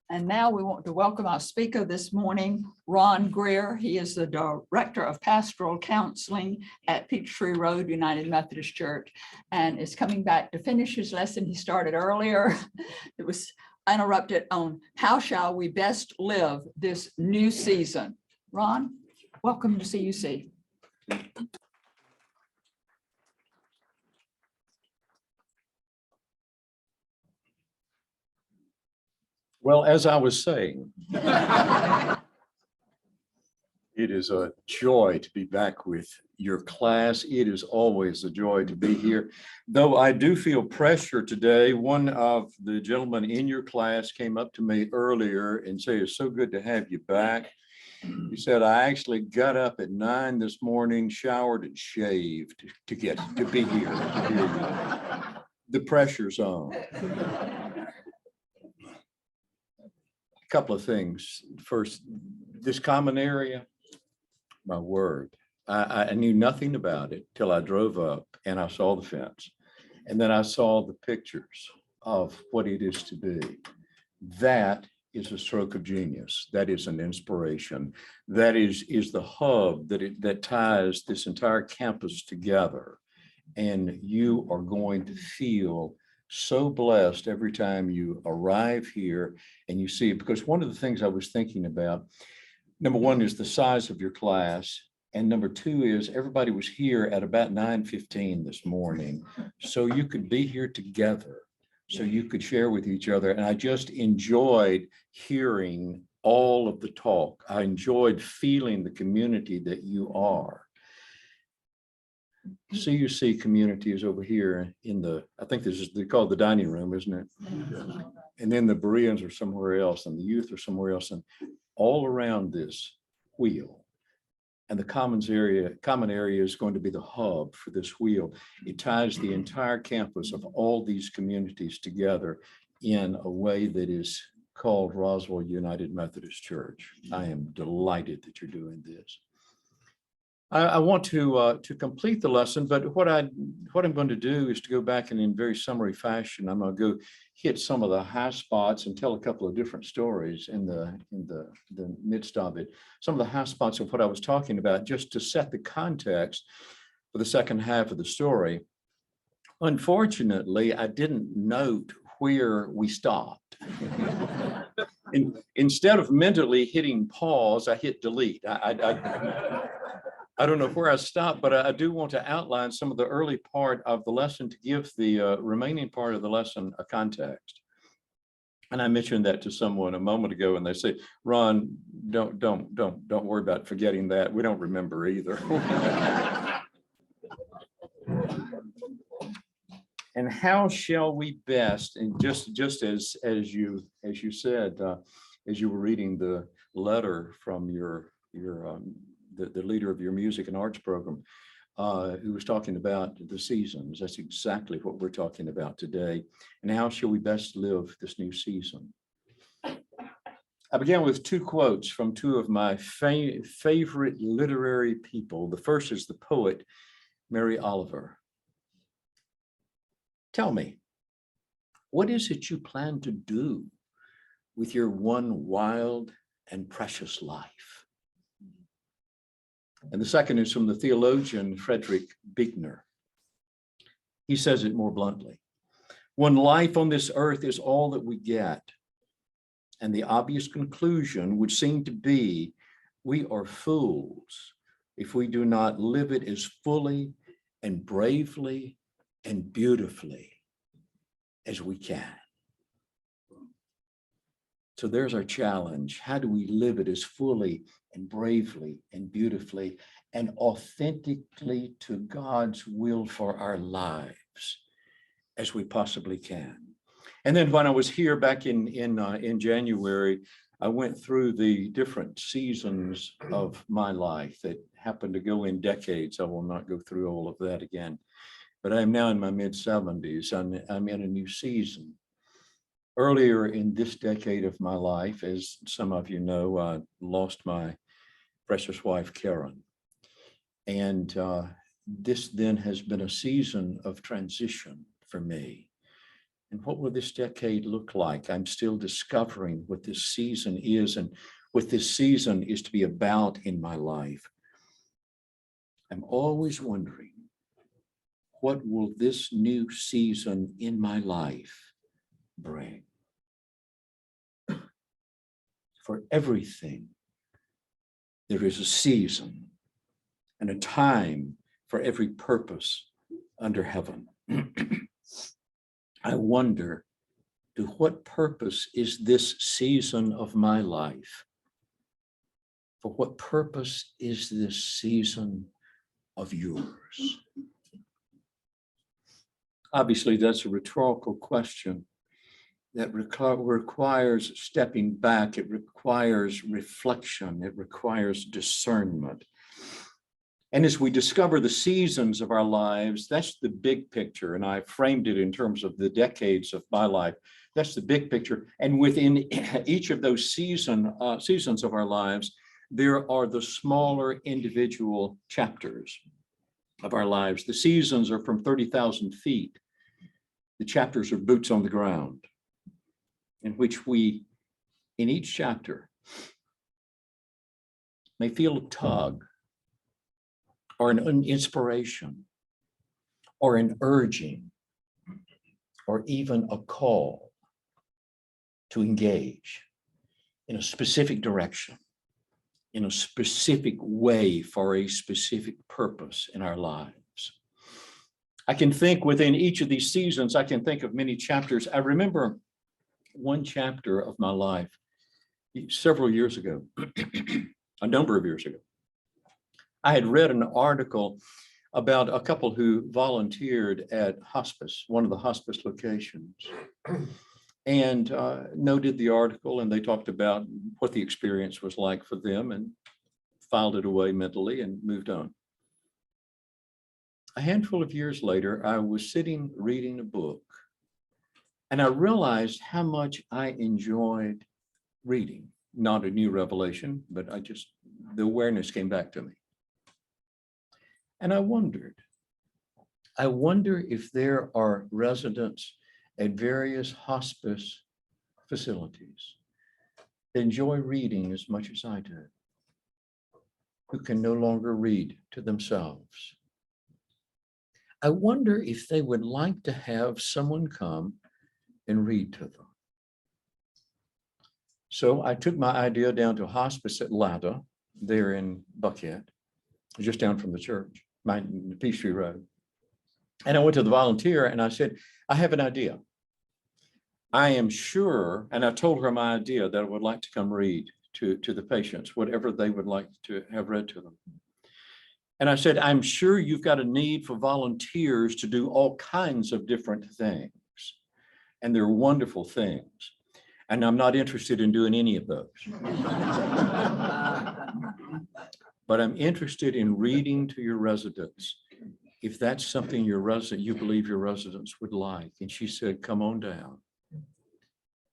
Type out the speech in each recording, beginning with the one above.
And now we want to welcome our speaker this morning, Ron Greer. He is the Director of Pastoral Counseling at Peachtree Road United Methodist Church and is coming back to finish his lesson he started earlier. It was interrupted on how shall we best live this new season. Ron, welcome to CUC. Well, as I was saying, it is a joy to be back with your class. It is always a joy to be here. Though I do feel pressure today, one of the gentlemen in your class came up to me earlier and said, "It's so good to have you back." He said, "I actually got up at 9 this morning, showered and shaved to be here to hear you." The pressure's on. Couple of things. First, this common area, my word, I knew nothing about it till I drove up and I saw the fence. And then I saw the pictures of what it is to be. That is a stroke of genius. That is an inspiration. That is the hub that ties this entire campus together. And you are going to feel so blessed every time you arrive here and you see it, because one of the things I was thinking about, number one is the size of your class, and number two is everybody was here at about 9:15 this morning, so you could be here together, so you could share with each other. And I just enjoyed hearing all of the talk. I enjoyed feeling the community that you are. CUC community is over here in I think this is, they call it the dining room, isn't it? And then the Bereans are somewhere else and the youth are somewhere else, and all around this wheel. And the common area is going to be the hub for this wheel. It ties the entire campus of all these communities together in a way that is called Roswell United Methodist Church. I am delighted that you're doing this. I want to complete the lesson, but what I'm going to do is to go back and in very summary fashion, I'm going to go hit some of the high spots and tell a couple of different stories in the midst of it. Some of the high spots of what I was talking about, just to set the context for the second half of the story. Unfortunately, I didn't note where we stopped. Instead of mentally hitting pause, I hit delete. I don't know where I stopped, but I do want to outline some of the early part of the lesson to give the remaining part of the lesson a context. And I mentioned that to someone a moment ago, and they say, "Ron, don't worry about forgetting that. We don't remember either." And how shall we best? And just as you said, as you were reading the letter from the leader of your music and arts program, who was talking about the seasons. That's exactly what we're talking about today. And how shall we best live this new season? I began with two quotes from two of my favorite literary people. The first is the poet, Mary Oliver. "Tell me, what is it you plan to do with your one wild and precious life?" And the second is from the theologian Frederick Buechner. He says it more bluntly: "When life on this earth is all that we get, and the obvious conclusion would seem to be we are fools if we do not live it as fully and bravely and beautifully as we can." So there's our challenge. How do we live it as fully and bravely and beautifully and authentically to God's will for our lives as we possibly can? And then when I was here back in January, I went through the different seasons of my life that happened to go in decades. I will not go through all of that again, but I am now in my mid-70s. I'm in a new season. Earlier in this decade of my life, as some of you know, I lost my precious wife, Karen. And this then has been a season of transition for me. And what will this decade look like? I'm still discovering what this season is and what this season is to be about in my life. I'm always wondering, what will this new season in my life bring? For everything, there is a season and a time for every purpose under heaven. I wonder, to what purpose is this season of my life? For what purpose is this season of yours? Obviously, that's a rhetorical question that requires stepping back. It requires reflection. It requires discernment. And as we discover the seasons of our lives, that's the big picture. And I framed it in terms of the decades of my life. That's the big picture. And within each of those seasons of our lives, there are the smaller individual chapters of our lives. The seasons are from 30,000 feet. The chapters are boots on the ground, in which we, in each chapter, may feel a tug, or an inspiration, or an urging, or even a call to engage in a specific direction, in a specific way, for a specific purpose in our lives. I can think within each of these seasons, I can think of many chapters. I remember one chapter of my life several years ago, a number of years ago. I had read an article about a couple who volunteered at hospice, one of the hospice locations, and noted the article, and they talked about what the experience was like for them and filed it away mentally and moved on. A handful of years later, I was sitting reading a book, and I realized how much I enjoyed reading. Not a new revelation, but the awareness came back to me. And I wonder if there are residents at various hospice facilities that enjoy reading as much as I do, who can no longer read to themselves. I wonder if they would like to have someone come and read to them. So I took my idea down to hospice at Atlanta, there in Buckhead, just down from the church, Peachtree Road. And I went to the volunteer and I said, I have an idea. I am sure, and I told her my idea, that I would like to come read to the patients, whatever they would like to have read to them. And I said, I'm sure you've got a need for volunteers to do all kinds of different things. And they're wonderful things. And I'm not interested in doing any of those. But I'm interested in reading to your residents, if that's something you believe your residents would like. And she said, come on down.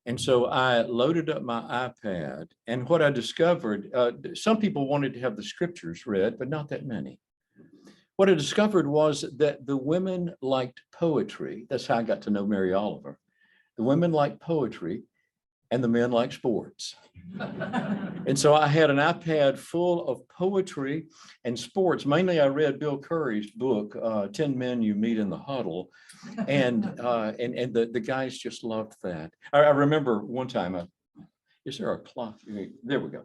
And so I loaded up my iPad, and what I discovered, some people wanted to have the scriptures read, but not that many. What I discovered was that the women liked poetry. That's how I got to know Mary Oliver. The women liked poetry, and the men liked sports. And so I had an iPad full of poetry and sports. Mainly I read Bill Curry's book, 10 Men You Meet in the Huddle. And the guys just loved that. I remember one time, is there a clock? There we go.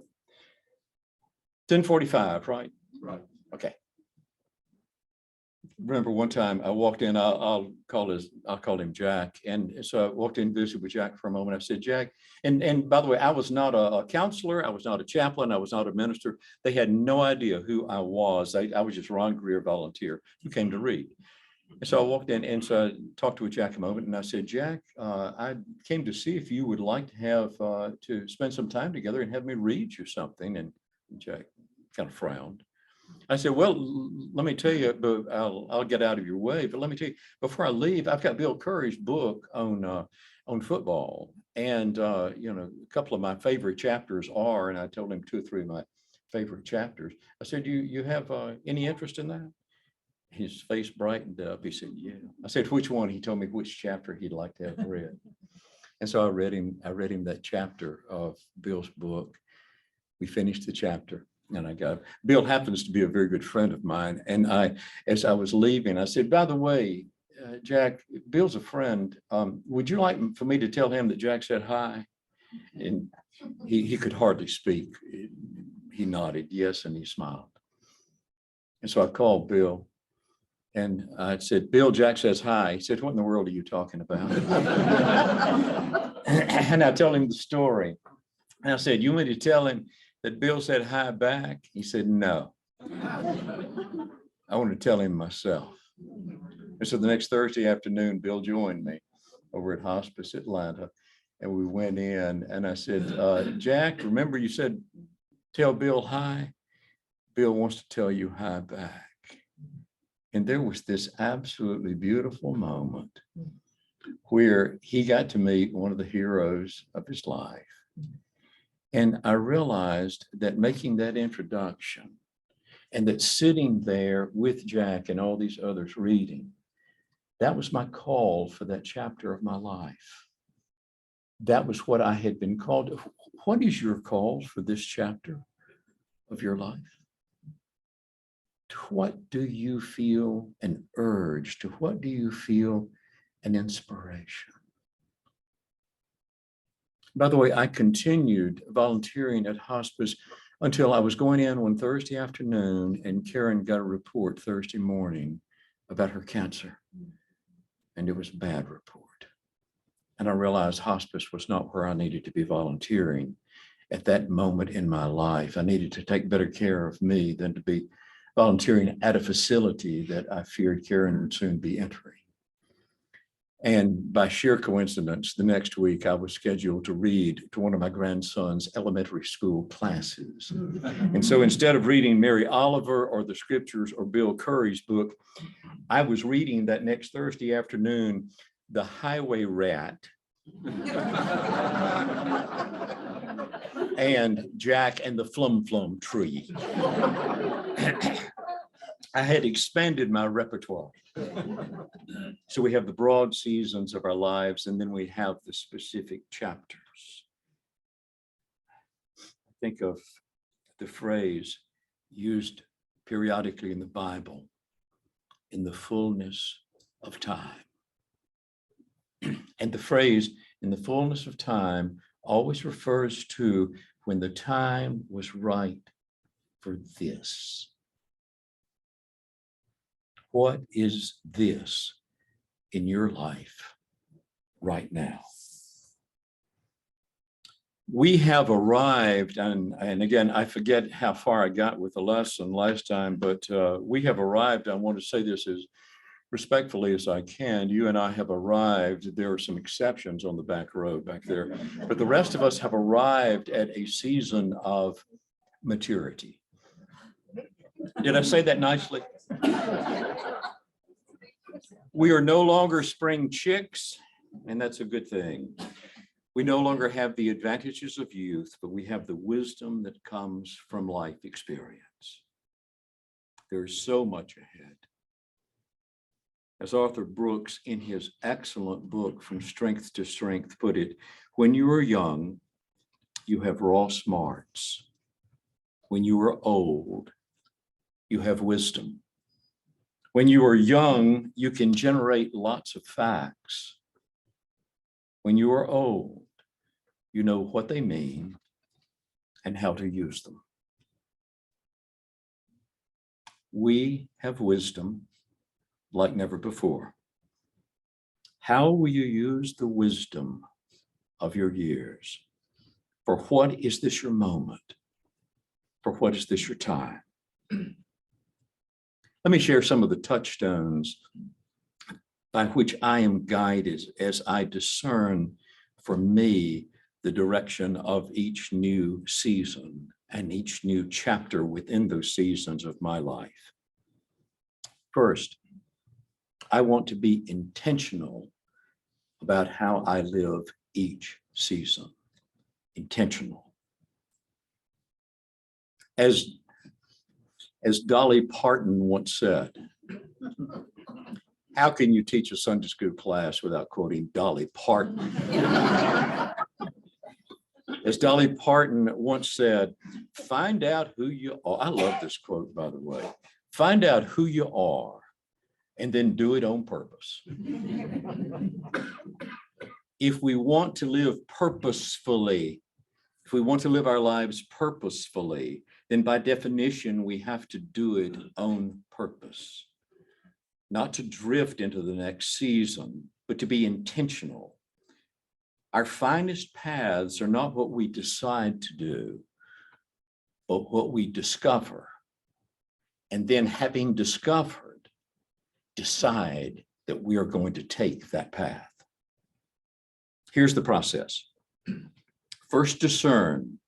10:45, right? Right. Okay. Remember one time I walked in, I'll call him Jack. And so I walked in and visited with Jack for a moment. I said, Jack, and by the way, I was not a counselor. I was not a chaplain. I was not a minister. They had no idea who I was. I was just Ron Greer, volunteer, who came to read. And so I walked in and so I talked with Jack a moment and I said, Jack, I came to see if you would like to have to spend some time together and have me read you something. And Jack kind of frowned. I said, well, let me tell you, but I'll get out of your way. But let me tell you, before I leave, I've got Bill Curry's book on football. And, a couple of my favorite chapters are, and I told him 2 or 3 of my favorite chapters. I said, you have any interest in that? His face brightened up. He said, yeah. I said, which one? He told me which chapter he'd like to have read. And so I read him that chapter of Bill's book. We finished the chapter and Bill happens to be a very good friend of mine. And as I was leaving, I said, by the way, Jack, Bill's a friend. Would you like for me to tell him that Jack said hi? And he could hardly speak. He nodded yes, and he smiled. And so I called Bill and I said, Bill, Jack says hi. He said, what in the world are you talking about? And I told him the story. And I said, you want me to tell him that Bill said hi back? He said, no. I want to tell him myself. And so the next Thursday afternoon, Bill joined me over at Hospice Atlanta. And we went in and I said, Jack, remember you said, tell Bill hi? Bill wants to tell you hi back. And there was this absolutely beautiful moment where he got to meet one of the heroes of his life. And I realized that making that introduction and that sitting there with Jack and all these others reading, that was my call for that chapter of my life. That was what I had been called to. What is your call for this chapter of your life? To what do you feel an urge? To what do you feel an inspiration? By the way, I continued volunteering at hospice until I was going in one Thursday afternoon and Karen got a report Thursday morning about her cancer. And it was a bad report. And I realized hospice was not where I needed to be volunteering at that moment in my life. I needed to take better care of me than to be volunteering at a facility that I feared Karen would soon be entering. And by sheer coincidence, the next week I was scheduled to read to one of my grandson's elementary school classes. And so instead of reading Mary Oliver or the scriptures or Bill Curry's book, I was reading that next Thursday afternoon, The Highway Rat and Jack and the Flum Flum Tree. I had expanded my repertoire. So we have the broad seasons of our lives, and then we have the specific chapters. Think of the phrase used periodically in the Bible, in the fullness of time. And the phrase, in the fullness of time, always refers to when the time was right for this. What is this in your life right now? We have arrived, and again, I forget how far I got with the lesson last time, but we have arrived. I want to say this as respectfully as I can. You and I have arrived. There are some exceptions on the back row back there, but the rest of us have arrived at a season of maturity. Did I say that nicely? We are no longer spring chicks, and that's a good thing. We no longer have the advantages of youth, but we have the wisdom that comes from life experience. There's so much ahead. As Arthur Brooks, in his excellent book, From Strength to Strength, put it, when you are young, you have raw smarts. When you are old, you have wisdom. When you are young, you can generate lots of facts. When you are old, you know what they mean and how to use them. We have wisdom like never before. How will you use the wisdom of your years? For what is this your moment? For what is this your time? Let me share some of the touchstones by which I am guided as I discern for me the direction of each new season and each new chapter within those seasons of my life. First, I want to be intentional about how I live each season. Intentional. As Dolly Parton once said, How can you teach a Sunday school class without quoting Dolly Parton? As Dolly Parton once said, find out who you are. I love this quote, by the way. Find out who you are and then do it on purpose. If we want to live purposefully, if we want to live our lives purposefully, then by definition, we have to do it on purpose. Not to drift into the next season, but to be intentional. Our finest paths are not what we decide to do, but what we discover. And then having discovered, decide that we are going to take that path. Here's the process. First discern,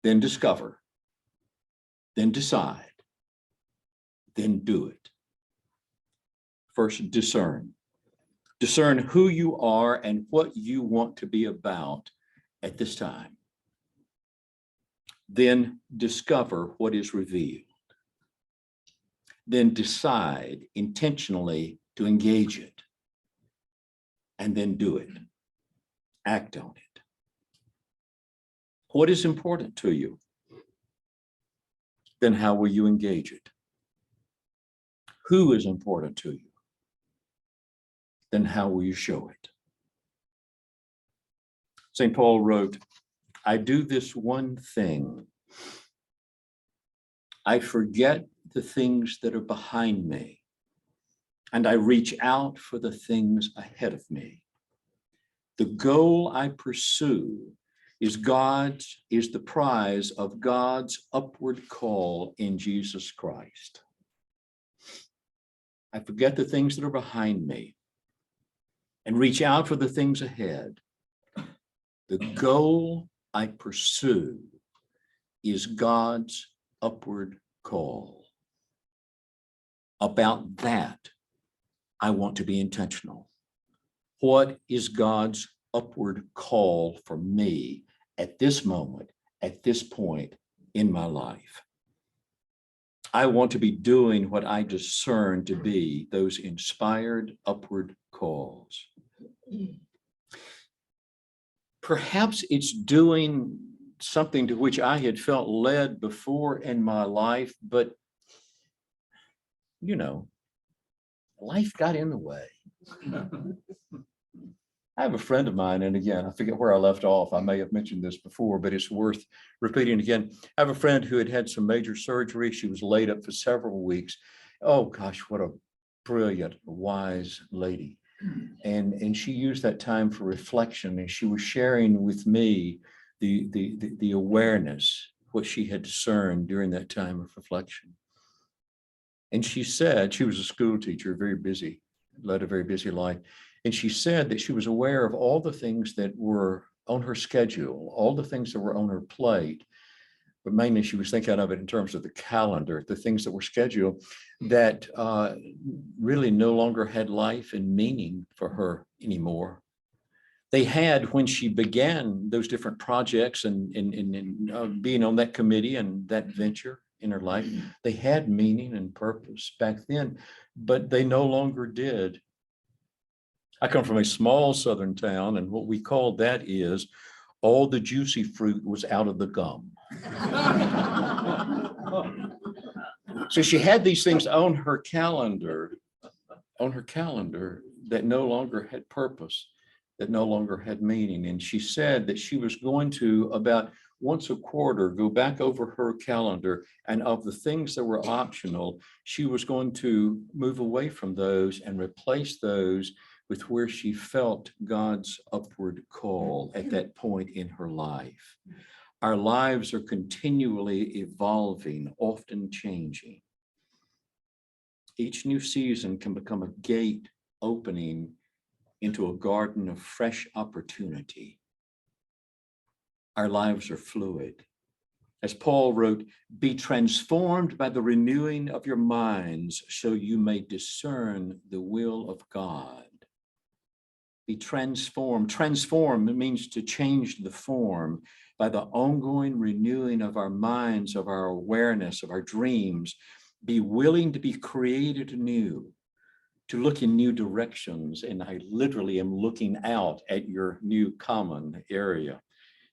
then discover, then decide, then do it. First, discern. Discern who you are and what you want to be about at this time. Then discover what is revealed. Then decide intentionally to engage it. And then do it. Act on it. What is important to you? Then how will you engage it? Who is important to you? Then how will you show it? St. Paul wrote, I do this one thing. I forget the things that are behind me, and I reach out for the things ahead of me. The goal I pursue is the prize of God's upward call in Jesus Christ. I forget the things that are behind me and reach out for the things ahead. The goal I pursue is God's upward call. About that, I want to be intentional. What is God's upward call for me at this moment, at this point in my life? I want to be doing what I discern to be those inspired upward calls. Perhaps it's doing something to which I had felt led before in my life, but life got in the way. I have a friend of mine, and again, I forget where I left off. I may have mentioned this before, but it's worth repeating again. I have a friend who had some major surgery. She was laid up for several weeks. Oh gosh, what a brilliant, wise lady. And she used that time for reflection, and she was sharing with me the awareness, what she had discerned during that time of reflection. And she said, she was a school teacher, very busy, led a very busy life. And she said that she was aware of all the things that were on her schedule, all the things that were on her plate, but mainly she was thinking of it in terms of the calendar, the things that were scheduled that really no longer had life and meaning for her anymore. They had when she began those different projects and being on that committee and that venture in her life, they had meaning and purpose back then, but they no longer did. I come from a small southern town, and what we call that is all the juicy fruit was out of the gum. So she had these things on her calendar that no longer had purpose, that no longer had meaning. And she said that she was going to, about once a quarter, go back over her calendar, and of the things that were optional, she was going to move away from those and replace those with where she felt God's upward call at that point in her life. Our lives are continually evolving, often changing. Each new season can become a gate opening into a garden of fresh opportunity. Our lives are fluid. As Paul wrote, be transformed by the renewing of your minds so you may discern the will of God. Be transformed. Transform means to change the form by the ongoing renewing of our minds, of our awareness, of our dreams, Be willing to be created anew, to look in new directions. And I literally am looking out at your new common area,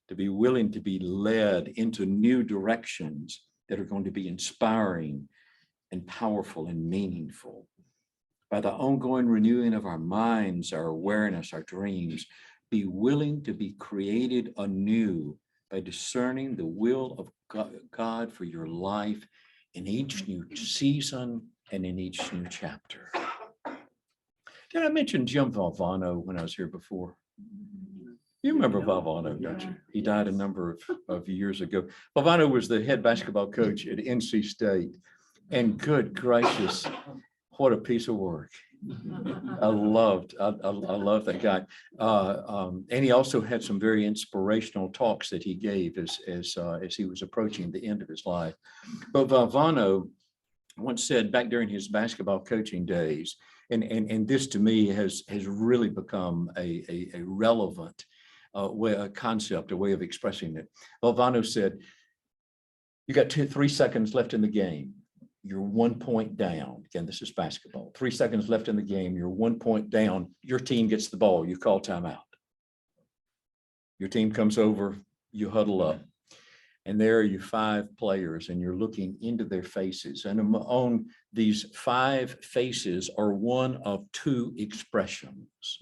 to be willing to be led into new directions that are going to be inspiring and powerful and meaningful. By the ongoing renewing of our minds, our awareness, our dreams, be willing to be created anew by discerning the will of God for your life in each new season and in each new chapter. Did I mention Jim Valvano when I was here before? You remember Valvano, don't you? He died a number of years ago. Valvano was the head basketball coach at NC State. And good gracious, what a piece of work. I love that guy. And he also had some very inspirational talks that he gave as he was approaching the end of his life. But Valvano once said back during his basketball coaching days, and this to me has really become a relevant a concept, a way of expressing it. Valvano said, you got 3 seconds left in the game. You're 1 point down. Again, this is basketball. 3 seconds left in the game. You're 1 point down. Your team gets the ball. You call timeout. Your team comes over. You huddle up. And there are you 5 players, and you're looking into their faces. And on these 5 faces are one of 2 expressions.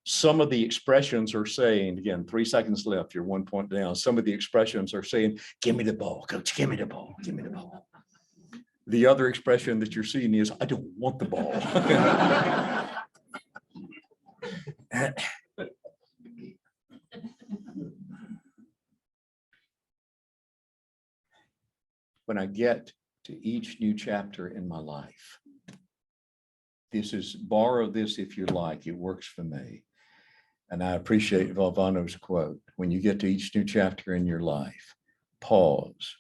Some of the expressions are saying, again, 3 seconds left, you're 1 point down. Some of the expressions are saying, give me the ball, coach, give me the ball, give me the ball. The other expression that you're seeing is, I don't want the ball. When I get to each new chapter in my life, borrow this if you like, it works for me. And I appreciate Valvano's quote. When you get to each new chapter in your life, pause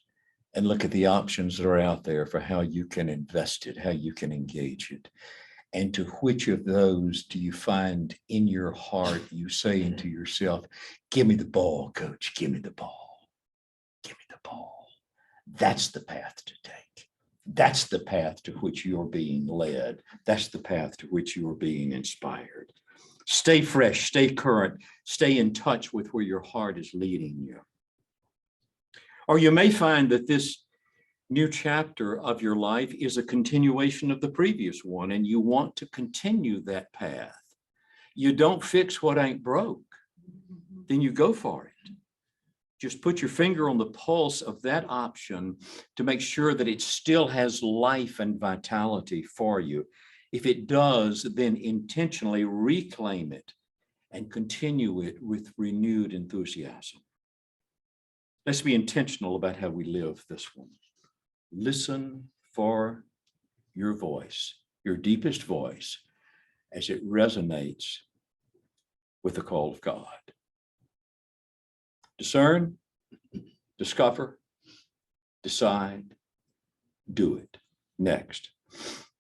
and look at the options that are out there for how you can invest it, how you can engage it. And to which of those do you find in your heart you saying to yourself, give me the ball, coach, give me the ball, give me the ball. That's the path to take. That's the path to which you're being led. That's the path to which you're being inspired. Stay fresh, stay current, stay in touch with where your heart is leading you. Or you may find that this new chapter of your life is a continuation of the previous one, and you want to continue that path. You don't fix what ain't broke, then you go for it. Just put your finger on the pulse of that option to make sure that it still has life and vitality for you. If it does, then intentionally reclaim it and continue it with renewed enthusiasm. Let's be intentional about how we live this one. Listen for your voice, your deepest voice, as it resonates with the call of God. Discern, discover, decide, do it. Next.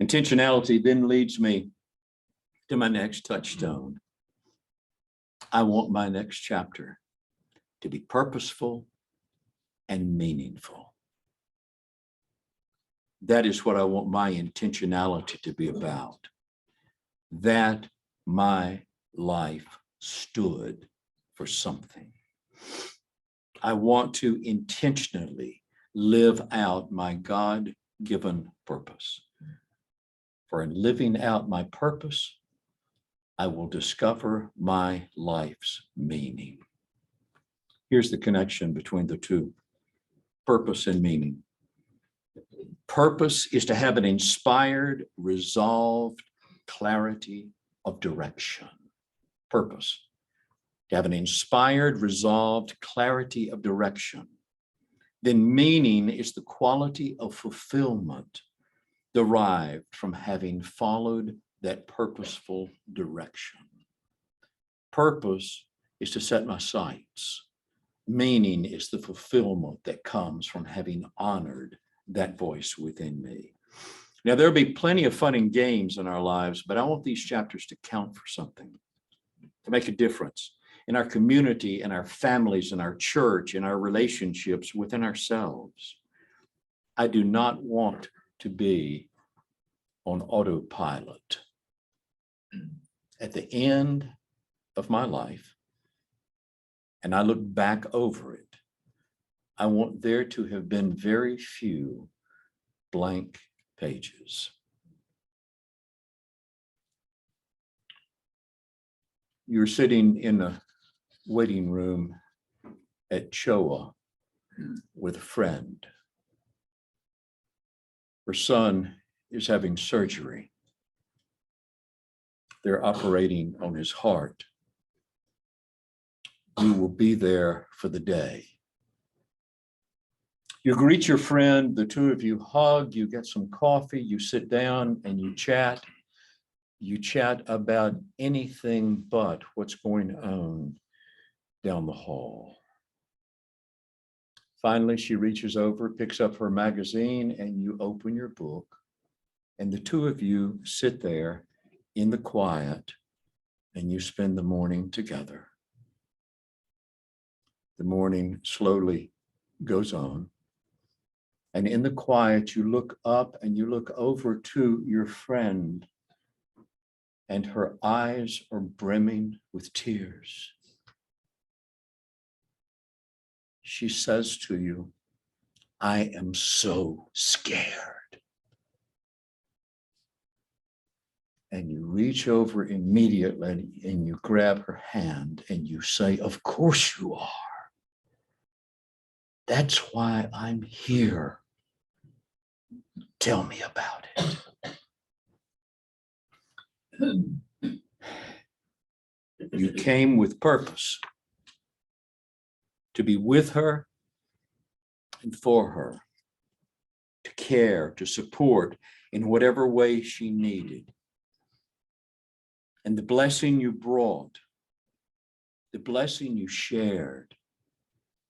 Intentionality then leads me to my next touchstone. I want my next chapter to be purposeful and meaningful. That is what I want my intentionality to be about. That my life stood for something. I want to intentionally live out my God-given purpose. For in living out my purpose, I will discover my life's meaning. Here's the connection between the two, purpose and meaning. Purpose is to have an inspired, resolved clarity of direction. Purpose, to have an inspired, resolved clarity of direction. Then meaning is the quality of fulfillment derived from having followed that purposeful direction. Purpose is to set my sights. Meaning is the fulfillment that comes from having honored that voice within me. Now, there'll be plenty of fun and games in our lives, but I want these chapters to count for something, to make a difference in our community, in our families, in our church, in our relationships within ourselves. I do not want to be on autopilot. At the end of my life, and I look back over it, I want there to have been very few blank pages. You're sitting in a waiting room at Choa with a friend. Her son is having surgery. They're operating on his heart. You will be there for the day. You greet your friend, the two of you hug, you get some coffee, you sit down and you chat. You chat about anything but what's going on down the hall. Finally, she reaches over, picks up her magazine, and you open your book, and the two of you sit there in the quiet, and you spend the morning together. The morning slowly goes on, and in the quiet, you look up and you look over to your friend, and her eyes are brimming with tears. She says to you, "I am so scared." And you reach over immediately and you grab her hand and you say, "Of course you are. That's why I'm here. Tell me about it." You came with purpose to be with her and for her, to care, to support in whatever way she needed. And the blessing you brought, the blessing you shared,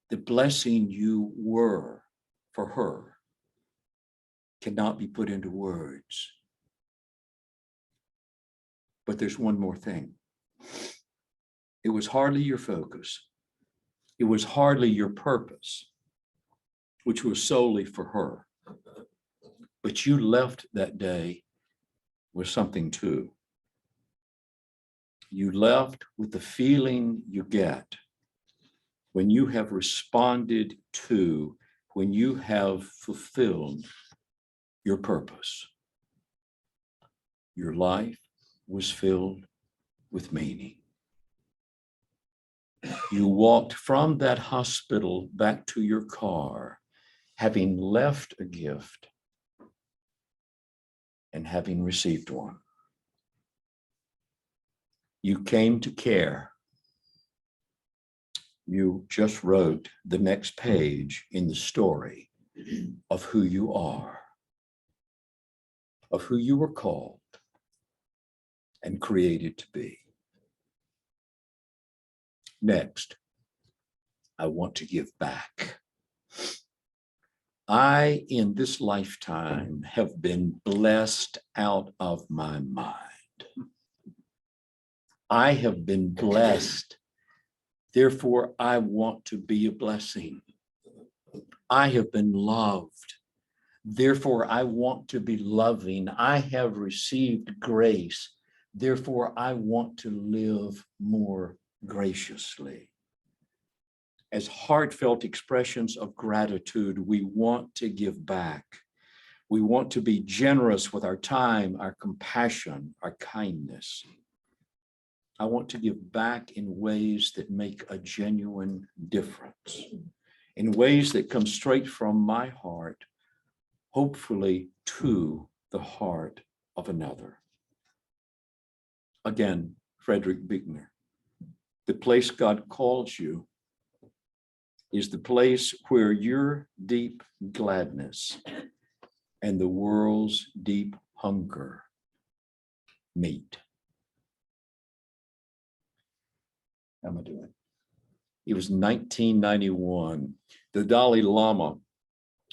the blessing you were for her cannot be put into words. But there's one more thing. It was hardly your focus. It was hardly your purpose, which was solely for her. But you left that day with something too. You left with the feeling you get when you have responded to, when you have fulfilled your purpose. Your life was filled with meaning. You walked from that hospital back to your car, having left a gift and having received one. You came to care. You just wrote the next page in the story of who you are, of who you were called and created to be. Next, I want to give back. I, in this lifetime, have been blessed out of my mind. I have been blessed. Therefore, I want to be a blessing. I have been loved. Therefore, I want to be loving. I have received grace. Therefore, I want to live more graciously. As heartfelt expressions of gratitude, we want to give back. We want to be generous with our time, our compassion, our kindness. I want to give back in ways that make a genuine difference, in ways that come straight from my heart, hopefully to the heart of another. Again, Frederick Buechner, the place God calls you is the place where your deep gladness and the world's deep hunger meet. How am I doing? It was 1991. The Dalai Lama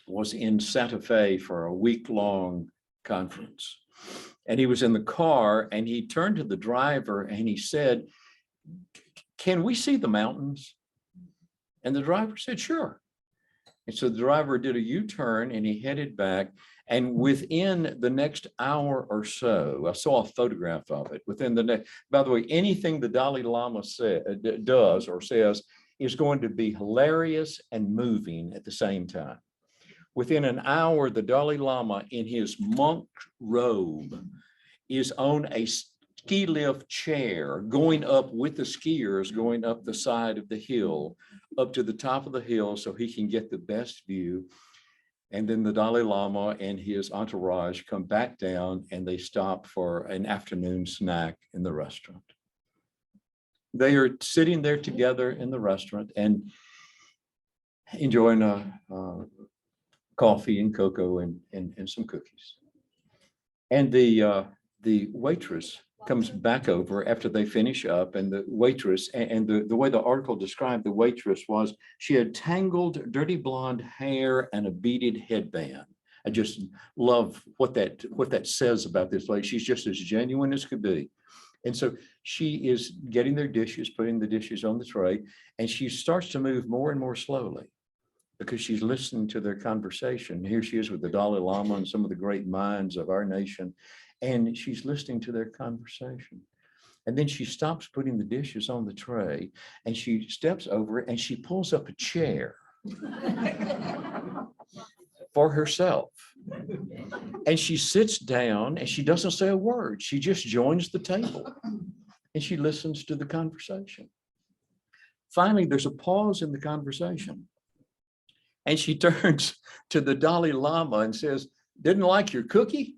was in Santa Fe for a week-long conference. And he was in the car and he turned to the driver and he said, "Can we see the mountains?" And the driver said, "Sure." And so the driver did a U-turn and he headed back. And within the next hour or so, I saw a photograph of it. Within the next, by the way, anything the Dalai Lama does or says is going to be hilarious and moving at the same time. Within an hour, the Dalai Lama in his monk robe is on a ski lift chair going up with the skiers, going up the side of the hill, up to the top of the hill so he can get the best view. And then the Dalai Lama and his entourage come back down and they stop for an afternoon snack in the restaurant. They are sitting there together in the restaurant and enjoying a coffee and cocoa and some cookies. And the waitress comes back over after they finish up, and the waitress, and the way the article described the waitress was she had tangled dirty blonde hair and a beaded headband. I just love what that says about this lady. She's just as genuine as could be. And so she is getting their dishes, putting the dishes on the tray, and she starts to move more and more slowly because she's listening to their conversation. Here she is with the Dalai Lama and some of the great minds of our nation, and she's listening to their conversation. And then she stops putting the dishes on the tray, and she steps over and she pulls up a chair for herself. And she sits down and she doesn't say a word. She just joins the table and she listens to the conversation. Finally, there's a pause in the conversation. And she turns to the Dalai Lama and says, "Didn't like your cookie?"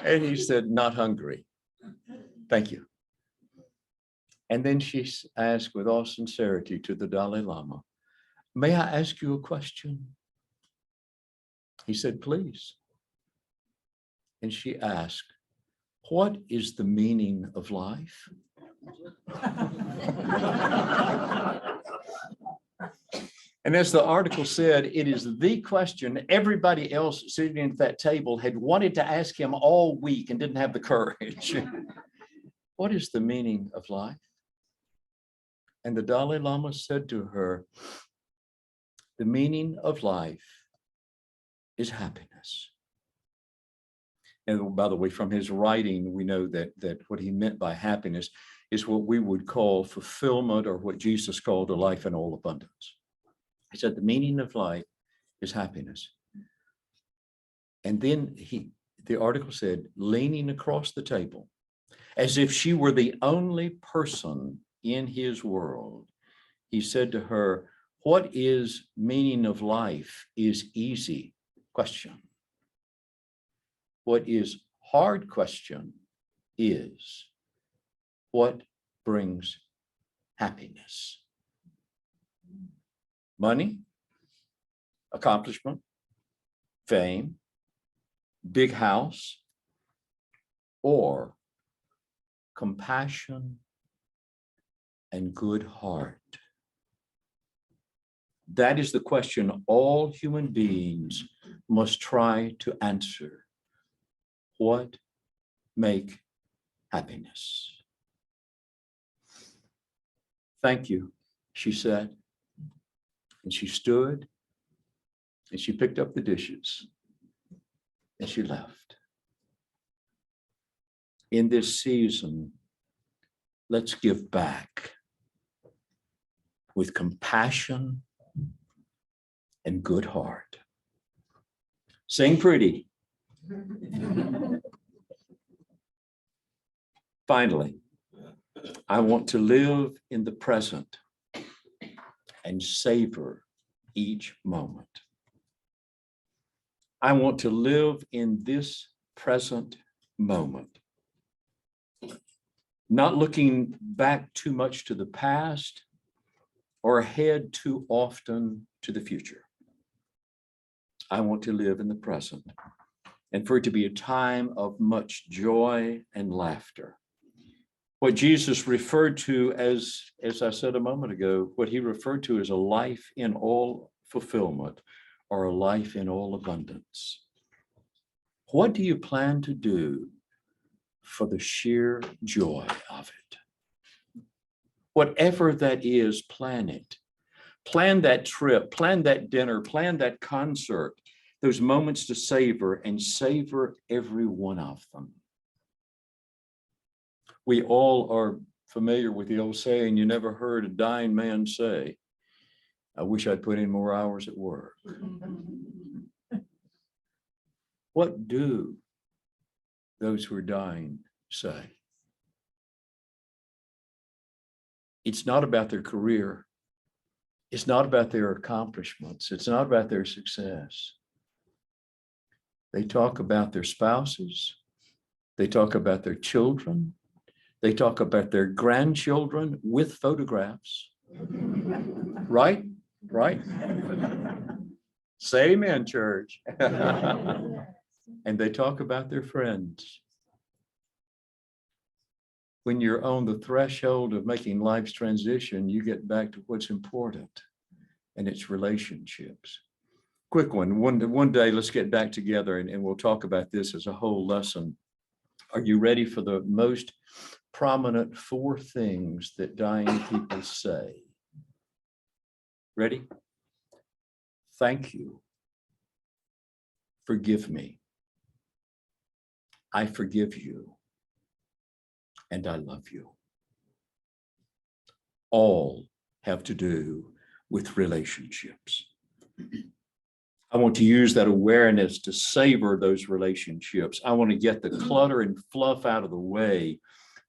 And he said, "Not hungry. Thank you." And then she asked with all sincerity to the Dalai Lama, "May I ask you a question?" He said, "Please." And she asked, "What is the meaning of life?" And as the article said, it is the question everybody else sitting at that table had wanted to ask him all week and didn't have the courage. What is the meaning of life? And the Dalai Lama said to her, "The meaning of life is happiness." And by the way, from his writing, we know that what he meant by happiness is what we would call fulfillment, or what Jesus called a life in all abundance. He said the meaning of life is happiness. And then the article said, leaning across the table, as if she were the only person in his world, he said to her, "What is meaning of life is easy question. What is hard question is, what brings happiness? Money, accomplishment, fame, big house, or compassion and good heart?" That is the question all human beings must try to answer. What make happiness? "Thank you," she said. And she stood and she picked up the dishes and she left. In this season, let's give back with compassion and good heart. Sing pretty. Finally, I want to live in the present and savor each moment. I want to live in this present moment, not looking back too much to the past or ahead too often to the future. I want to live in the present, and for it to be a time of much joy and laughter. What Jesus referred to as I said a moment ago, what he referred to as a life in all fulfillment, or a life in all abundance. What do you plan to do for the sheer joy of it? Whatever that is, plan it. Plan that trip, plan that dinner, plan that concert, those moments to savor, and savor every one of them. We all are familiar with the old saying, you never heard a dying man say, I wish I'd put in more hours at work. What do those who are dying say? It's not about their career. It's not about their accomplishments. It's not about their success. They talk about their spouses. They talk about their children. They talk about their grandchildren with photographs. Right? Right? Say amen, church. And they talk about their friends. When you're on the threshold of making life's transition, you get back to what's important, and it's relationships. Quick one. One day, let's get back together and we'll talk about this as a whole lesson. Are you ready for the most prominent 4 things that dying people say? Ready? Thank you. Forgive me. I forgive you. And I love you. All have to do with relationships. I want to use that awareness to savor those relationships. I want to get the clutter and fluff out of the way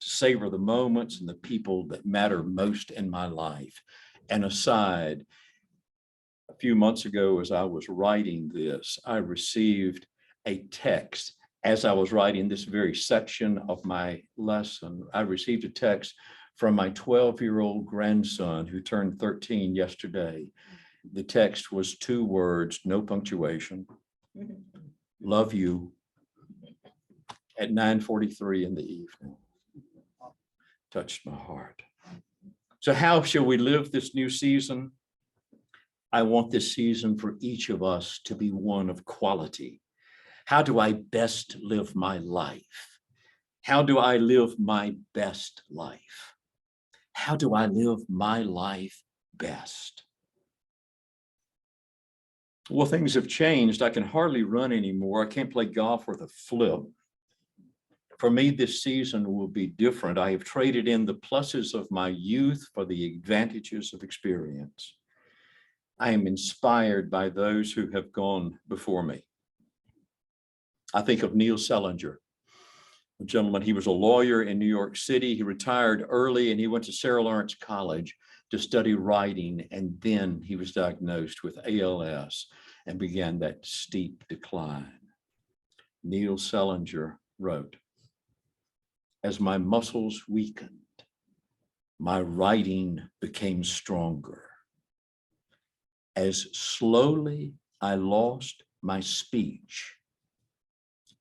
to savor the moments and the people that matter most in my life. And aside, a few months ago, as I was writing this, I received a text. As I was writing this very section of my lesson, I received a text from my 12-year-old grandson who turned 13 yesterday. The text was 2 words, no punctuation. Love you, at 9:43 in the evening. Touched my heart. So how shall we live this new season? I want this season for each of us to be one of quality. How do I best live my life? How do I live my best life? How do I live my life best? Well, things have changed. I can hardly run anymore. I can't play golf with a flip. For me, this season will be different. I have traded in the pluses of my youth for the advantages of experience. I am inspired by those who have gone before me. I think of Neil Selinger, a gentleman. He was a lawyer in New York City. He retired early and he went to Sarah Lawrence College to study writing. And then he was diagnosed with ALS and began that steep decline. Neil Selinger wrote, as my muscles weakened, my writing became stronger. As slowly I lost my speech,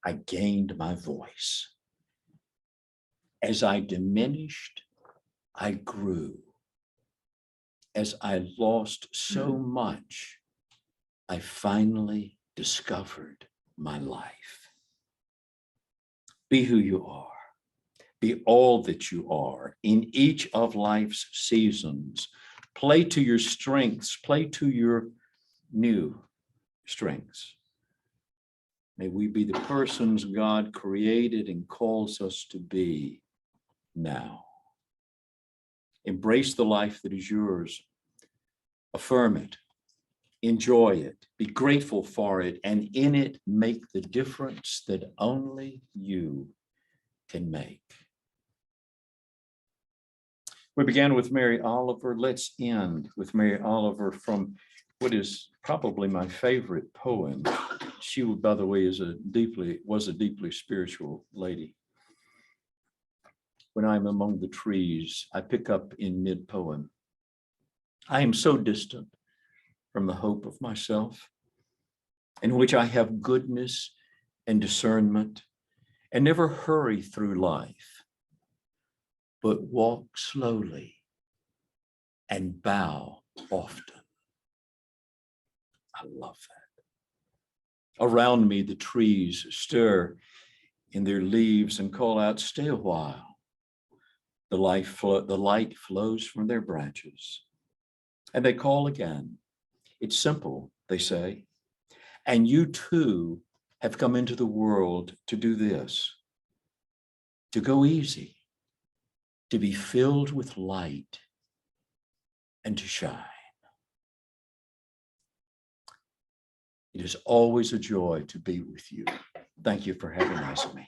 I gained my voice. As I diminished, I grew. As I lost so much, I finally discovered my life. Be who you are. Be all that you are in each of life's seasons. Play to your strengths. Play to your new strengths. May we be the persons God created and calls us to be now. Embrace the life that is yours. Affirm it. Enjoy it. Be grateful for it. And in it, make the difference that only you can make. We began with Mary Oliver. Let's end with Mary Oliver from what is probably my favorite poem. She, by the way, was a deeply spiritual lady. When I'm among the trees, I pick up in mid-poem. I am so distant from the hope of myself, in which I have goodness and discernment, and never hurry through life, but walk slowly and bow often. I love that. Around me, the trees stir in their leaves and call out, stay a while. The light flows from their branches. And they call again. It's simple, they say. And you too have come into the world to do this, to go easy, to be filled with light, and to shine. It is always a joy to be with you. Thank you for having us, me.